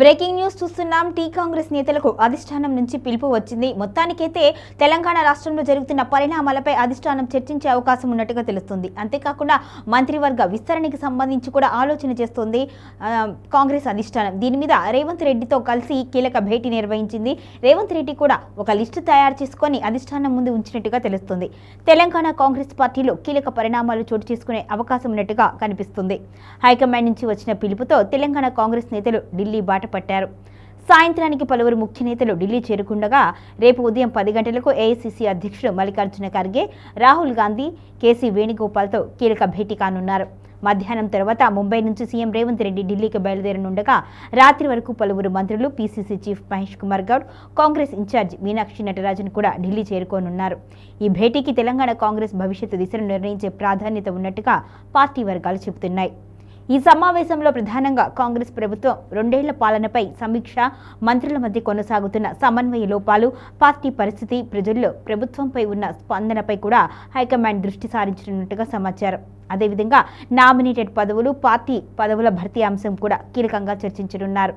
Breaking news చూస్తున్నాం. Tea Congress నేతలకు అధిష్టానం నుంచి పిలుపు వచ్చింది. మొత్తానికైతే తెలంగాణ రాష్ట్రంలో జరుగుతున్న పరిణామాలపై అధిష్టానం చర్చించే అవకాశం ఉన్నట్టుగా తెలుస్తుంది. అంతేకాకుండా మంత్రివర్గ విస్తరణకి సంబంధించి కూడా ఆలోచన చేస్తోంది కాంగ్రెస్ అధిష్టానం. దీని మీద రేవంత్ రెడ్డితో కలిసి కీలక భేటీ నిర్వహించింది. రేవంత్ రెడ్డి కూడా ఒక లిస్టు తయారు చేసుకొని అధిష్టానం ముందు ఉంచినట్టుగా తెలుస్తుంది. తెలంగాణ కాంగ్రెస్ పార్టీలో కీలక పరిణామాలు చోటు చేసుకునే అవకాశం ఉన్నట్టుగా కనిపిస్తుంది. హైకమాండ్ నుంచి వచ్చిన పిలుపుతో తెలంగాణ కాంగ్రెస్ నేతలు ఢిల్లీ బాట పట్టారు. సాయంత్రానికి పలువురు ముఖ్య నేతలు ఢిల్లీ చేరుకుండగా రేపు ఉదయం 10 గంటలకు ఏఐసీసీ అధ్యక్షుడు మల్లికార్జున ఖర్గే, రాహుల్ గాంధీ, కేసీ వేణుగోపాల్తో కీలక భేటీ కానున్నారు. మధ్యాహ్నం తర్వాత ముంబై నుంచి సీఎం రేవంత్ రెడ్డి ఢిల్లీకి బయలుదేరనుండగా రాత్రి వరకు పలువురు మంత్రులు, PCC chief Mahesh Kumar Goud, Congress in charge Meenakshi Natarajan కూడా ఢిల్లీ చేరుకోనున్నారు. ఈ భేటీకి తెలంగాణ కాంగ్రెస్ భవిష్యత్తు దిశను నిర్ణయించే ప్రాధాన్యత ఉన్నట్టుగా పార్టీ వర్గాలు చెబుతున్నాయి. ఈ సమావేశంలో ప్రధానంగా కాంగ్రెస్ ప్రభుత్వం 2 ఏళ్ల పాలనపై సమీక్ష, మంత్రుల మధ్య కొనసాగుతున్న సమన్వయ లోపాలు, పార్టీ పరిస్థితి, ప్రజల్లో ప్రభుత్వంపై ఉన్న స్పందనపై కూడా హైకమాండ్ దృష్టి సారించనున్నట్టుగా సమాచారం. అదేవిధంగా నామినేటెడ్ పదవులు, పార్టీ పదవుల భర్తీ అంశం కూడా కీలకంగా చర్చించనున్నారు.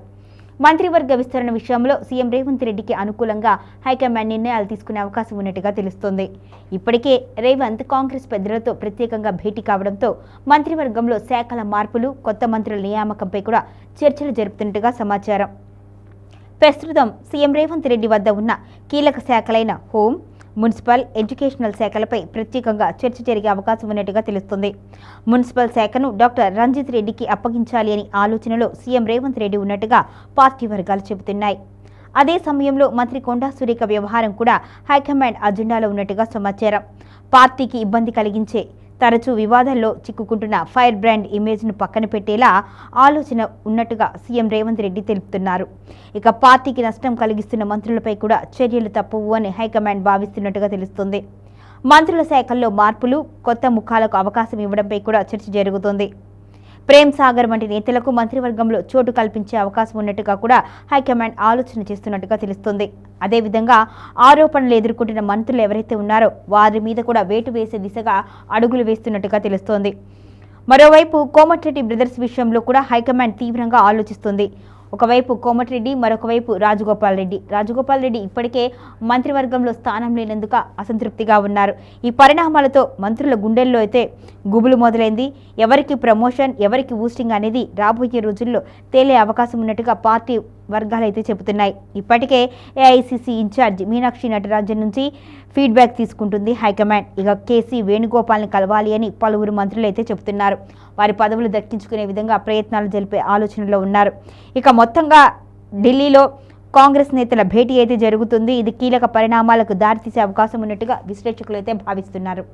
మంత్రివర్గ విస్తరణ విషయంలో సీఎం రేవంత్ రెడ్డికి అనుకూలంగా హైకమాండ్ నిర్ణయాలు తీసుకునే అవకాశం ఉన్నట్టుగా తెలుస్తోంది. ఇప్పటికే రేవంత్ కాంగ్రెస్ పెద్దలతో ప్రత్యేకంగా భేటీ కావడంతో మంత్రివర్గంలో శాఖల మార్పులు, కొత్త మంత్రుల నియామకంపై కూడా చర్చలు జరుపుతున్నట్టుగా సమాచారం. ప్రస్తుతం సీఎం రేవంత్ రెడ్డి వద్ద ఉన్న కీలక శాఖలైన హోం, మున్సిపల్, ఎడ్యుకేషనల్ శాఖలపై ప్రత్యేకంగా చర్చ జరిగే అవకాశం ఉన్నట్టుగా తెలుస్తుంది. మున్సిపల్ శాఖను డాక్టర్ రంజిత్ రెడ్డికి అప్పగించాలి అని ఆలోచనలో సీఎం రేవంత్ రెడ్డి ఉన్నట్టుగా పార్టీ వర్గాలు చెబుతున్నాయి. అదే సమయంలో మంత్రి కొండా సురేఖ వ్యవహారం కూడా హైకమాండ్ అజెండాలో ఉన్నట్టుగా సమాచారం. పార్టీకి ఇబ్బంది కలిగించే, తరచూ వివాదాల్లో చిక్కుకుంటున్న ఫైర్ బ్రాండ్ ఇమేజ్ను పక్కన పెట్టేలా ఆలోచన ఉన్నట్టుగా సీఎం రేవంత్ రెడ్డి తెలుపుతున్నారు. ఇక పార్టీకి నష్టం కలిగిస్తున్న మంత్రులపై కూడా చర్యలు తప్పవు అని హైకమాండ్ భావిస్తున్నట్టుగా తెలుస్తుంది. మంత్రుల శాఖల్లో మార్పులు, కొత్త ముఖాలకు అవకాశం ఇవ్వడంపై కూడా చర్చ జరుగుతోంది. ప్రేమ్ సాగర్ వంటి నేతలకు మంత్రివర్గంలో చోటు కల్పించే అవకాశం ఉన్నట్టుగా కూడా హైకమాండ్ ఆలోచన చేస్తున్నట్టుగా తెలుస్తుంది. అదేవిధంగా ఆరోపణలు ఎదుర్కొంటున్న మంత్రులు ఎవరైతే ఉన్నారో వారి మీద కూడా వేటు వేసే దిశగా అడుగులు వేస్తున్నట్టుగా తెలుస్తోంది. మరోవైపు కోమటిరెడ్డి బ్రదర్స్ విషయంలో కూడా హైకమాండ్ తీవ్రంగా ఆలోచిస్తుంది. ఒకవైపు కోమటిరెడ్డి, మరొకవైపు రాజగోపాల్ రెడ్డి ఇప్పటికే మంత్రివర్గంలో స్థానం లేనందుకు అసంతృప్తిగా ఉన్నారు. ఈ పరిణామాలతో మంత్రుల గుండెల్లో అయితే గుబులు మొదలైంది. ఎవరికి ప్రమోషన్, ఎవరికి బూస్టింగ్ అనేది రాబోయే రోజుల్లో తేలే అవకాశం ఉన్నట్టుగా పార్టీ వర్గాలు అయితే చెబుతున్నాయి. ఇప్పటికే ఏఐసీసీ ఇన్ఛార్జ్ మీనాక్షి నటరాజన్ నుంచి ఫీడ్బ్యాక్ తీసుకుంటుంది హైకమాండ్. ఇక కేసీ వేణుగోపాల్ని కలవాలి అని పలువురు మంత్రులు అయితే చెబుతున్నారు. వారి పదవులు దక్కించుకునే విధంగా ప్రయత్నాలు జరిపే ఆలోచనలో ఉన్నారు. ఇక మొత్తంగా ఢిల్లీలో కాంగ్రెస్ నేతల భేటీ అయితే జరుగుతుంది. ఇది కీలక పరిణామాలకు దారితీసే అవకాశం ఉన్నట్టుగా విశ్లేషకులు అయితే భావిస్తున్నారు.